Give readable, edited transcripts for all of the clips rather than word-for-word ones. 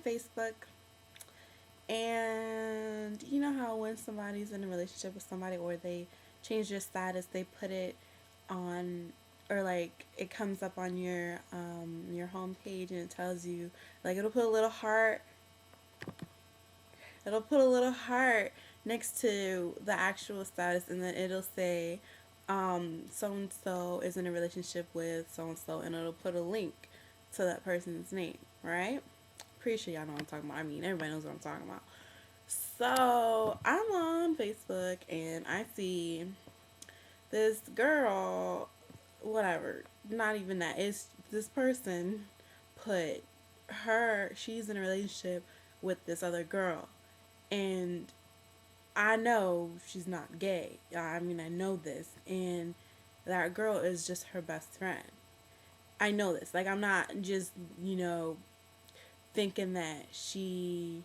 Facebook, and you know how when somebody's in a relationship with somebody or they change their status, they put it on, or like it comes up on your home page and it tells you, like, it'll put a little heart next to the actual status, and then it'll say so and so is in a relationship with so and so, and it'll put a link to that person's name, right? Pretty sure y'all know what I'm talking about. I mean, everybody knows what I'm talking about. So I'm on Facebook and I see this girl, whatever, not even that. It's this person put she's in a relationship with this other girl. And I know she's not gay. I mean, I know this. And that girl is just her best friend. I know this. Like, I'm not just, thinking that she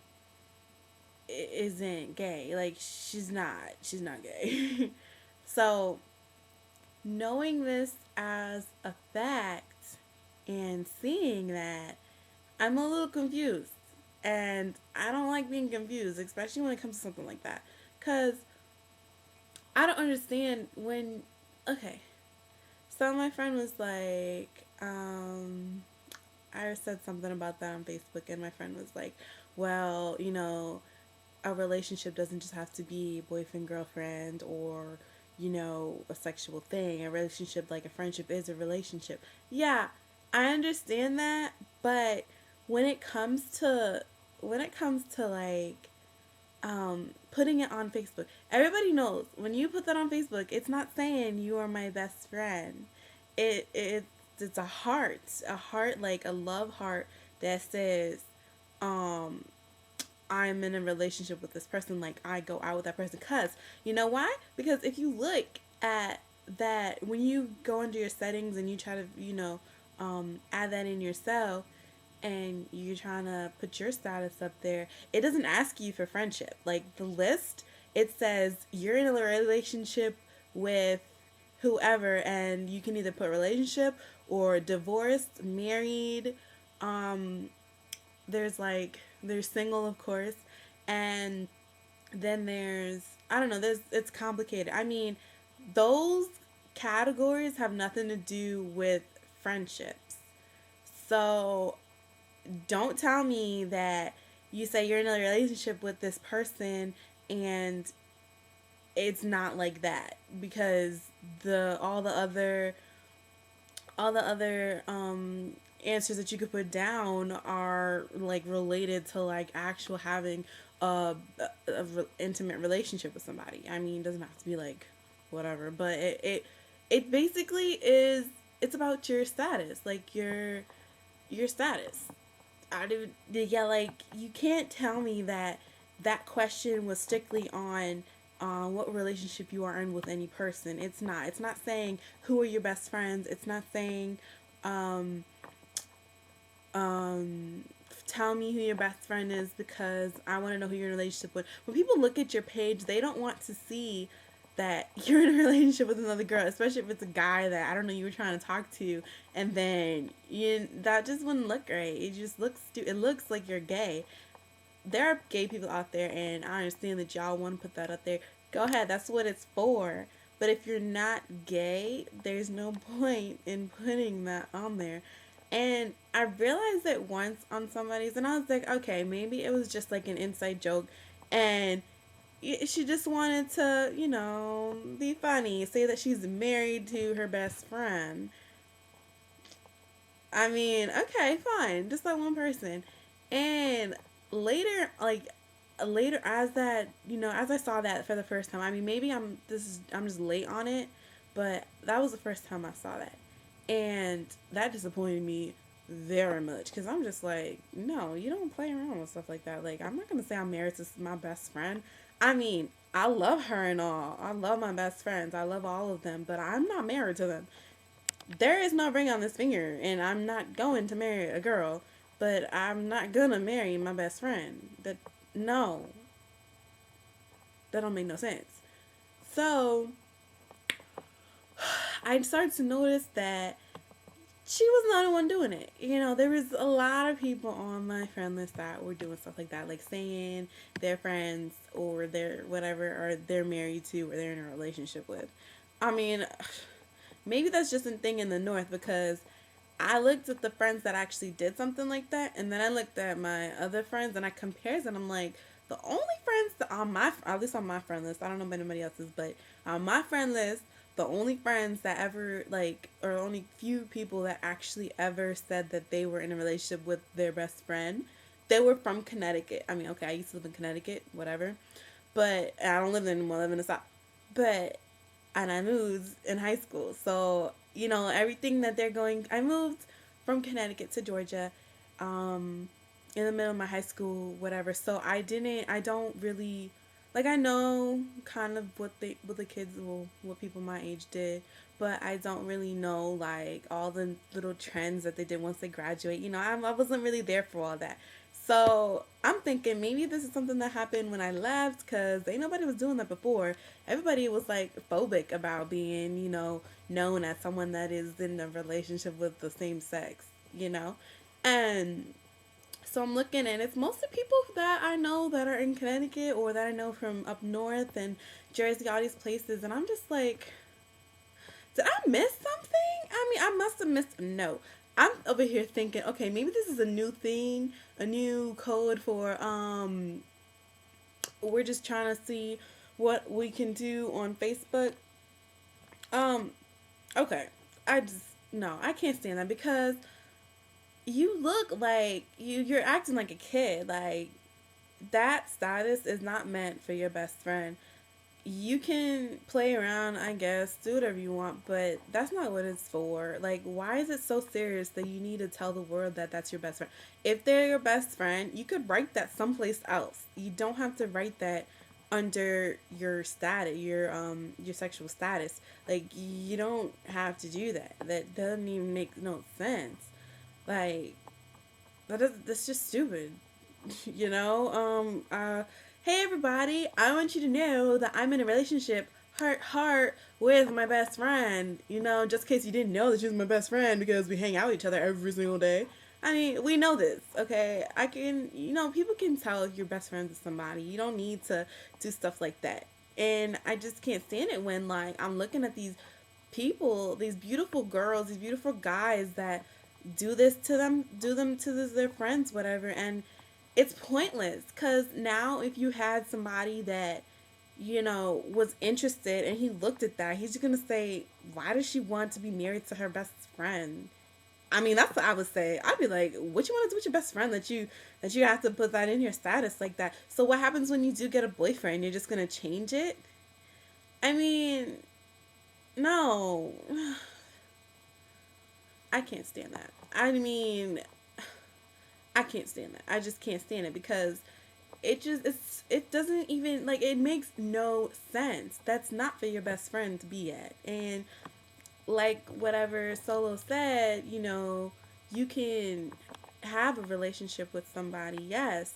isn't gay. Like, she's not. She's not gay. So, knowing this as a fact and seeing that, I'm a little confused. And I don't like being confused, especially when it comes to something like that. Because I don't understand when. Okay. So my friend was like, I said something about that on Facebook, and my friend was like, well, a relationship doesn't just have to be boyfriend, girlfriend, or, a sexual thing. A relationship, like a friendship, is a relationship. Yeah, I understand that, but when it comes to like putting it on Facebook, everybody knows when you put that on Facebook, it's not saying you are my best friend. It's a heart, like a love heart that says, um, I'm in a relationship with this person, like I go out with that person. Cause you know why? Because if you look at that, when you go into your settings and you try to, add that in yourself, and you're trying to put your status up there, it doesn't ask you for friendship. Like the list, it says you're in a relationship with whoever, and you can either put relationship or divorced, married. Um, there's single, of course, and then there's, I don't know. It's complicated. I mean, those categories have nothing to do with friendships. So don't tell me that you say you're in a relationship with this person and it's not like that, because the all the other answers that you could put down are like related to like actual having intimate relationship with somebody. I mean, it doesn't have to be like whatever, but it basically is. It's about your status, like your status. I do, yeah, like you can't tell me that that question was strictly on what relationship you are in with any person. It's not. It's not saying who are your best friends. It's not saying um, um, tell me who your best friend is because I want to know who you're in a relationship with. When people look at your page, they don't want to see that you're in a relationship with another girl, especially if it's a guy that I don't know you were trying to talk to, and then that just wouldn't look great. It just looks It looks like you're gay. There are gay people out there, and I understand that y'all want to put that out there. Go ahead, that's what it's for. But if you're not gay, there's no point in putting that on there. And I realized it once on somebody's, and I was like, okay, maybe it was just like an inside joke, and she just wanted to, be funny, say that she's married to her best friend. I mean, okay, fine, just that one person. And later, as that, as I saw that for the first time, I mean, maybe I'm just late on it, but that was the first time I saw that, and that disappointed me very much because I'm just like, no, you don't play around with stuff like that. Like, I'm not gonna say I'm married to my best friend. I mean, I love her and all. I love my best friends. I love all of them, but I'm not married to them. There is no ring on this finger, and I'm not going to marry a girl, but I'm not gonna marry my best friend. No, that don't make no sense. So I started to notice that she was not the one doing it. You know, there was a lot of people on my friend list that were doing stuff like that, like saying their friends or their whatever, or they're married to, or they're in a relationship with. I mean, maybe that's just a thing in the North, because I looked at the friends that actually did something like that, and then I looked at my other friends and I compared, and I'm like, the only friends that on my, at least on my friend list, I don't know about anybody else's, but on my friend list, the only friends that ever, like, or only few people that actually ever said that they were in a relationship with their best friend, they were from Connecticut. I mean, okay, I used to live in Connecticut, whatever, but I don't live there anymore. I live in the South. But and I moved in high school. So, you know, everything that they're going, I moved from Connecticut to Georgia in the middle of my high school, whatever. So I don't really, like, I know kind of what the kids, well, what people my age did, but I don't really know, like, all the little trends that they did once they graduate. You know, I wasn't really there for all that. So I'm thinking maybe this is something that happened when I left, because ain't nobody was doing that before. Everybody was like phobic about being, you know, known as someone that is in a relationship with the same sex, you know? And so I'm looking, and it's mostly people that I know that are in Connecticut, or that I know from up north and Jersey, all these places. And I'm just like, did I miss something? I mean, I must have missed. No. I'm over here thinking, okay, maybe this is a new thing, a new code for, we're just trying to see what we can do on Facebook. Um, okay. I just, no, I can't stand that, because you look like you're acting like a kid. Like, that status is not meant for your best friend. You can play around, I guess, do whatever you want, but that's not what it's for. Like, why is it so serious that you need to tell the world that that's your best friend? If they're your best friend, you could write that someplace else. You don't have to write that under your status, your sexual status. Like, you don't have to do that. That doesn't even make no sense. Like, that's just stupid. You know, hey everybody, I want you to know that I'm in a relationship, heart with my best friend. You know, just in case you didn't know that she's my best friend, because we hang out with each other every single day. I mean, we know this, okay? I can, you know, people can tell if you're best friends with somebody. You don't need to do stuff like that. And I just can't stand it when, like, I'm looking at these people, these beautiful girls, these beautiful guys that do them to their friends, whatever, and it's pointless, because now if you had somebody that, you know, was interested, and he looked at that, he's just gonna say, why does she want to be married to her best friend? I mean, that's what I would say. I'd be like, what you want to do with your best friend, that you have to put that in your status like that? So what happens when you do get a boyfriend? You're just gonna change it? I mean, no. I can't stand that. I mean, I can't stand that. I just can't stand it, because it doesn't even, like, it makes no sense. That's not for your best friend to be at. And like whatever Solo said, you know, you can have a relationship with somebody, yes,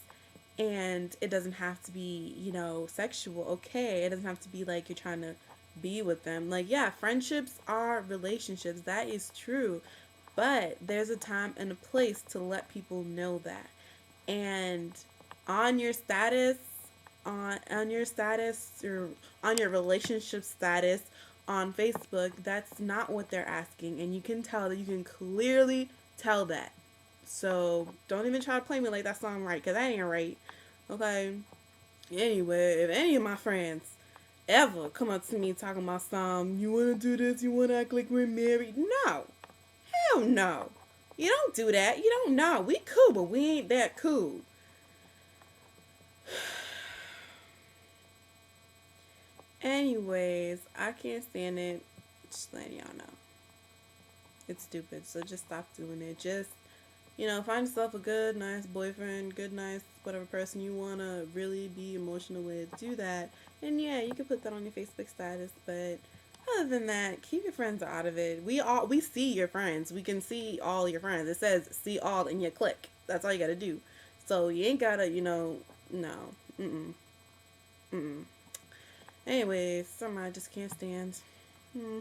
and it doesn't have to be, you know, sexual. Okay, it doesn't have to be like you're trying to be with them. Like, yeah, friendships are relationships. That is true. But there's a time and a place to let people know that. And on your status, on your status, or on your relationship status on Facebook, that's not what they're asking, and you can tell that. You can clearly tell that. So don't even try to play me like that song right, because that ain't right. Okay. Anyway, if any of my friends ever come up to me talking about some, you wanna do this, you wanna act like we're married, no. Hell no. You don't do that. You don't know. We cool, but we ain't that cool. Anyways, I can't stand it. Just letting y'all know. It's stupid. So just stop doing it. Just, you know, find yourself a good, nice boyfriend, good, nice, whatever person you want to really be emotional with. Do that. And yeah, you can put that on your Facebook status. But other than that, keep your friends out of it. We see your friends. We can see all your friends. It says see all in your click. That's all you got to do. So you ain't got to, you know, no. Mm-mm. Mm-mm. Anyways, something I just can't stand. Hmm.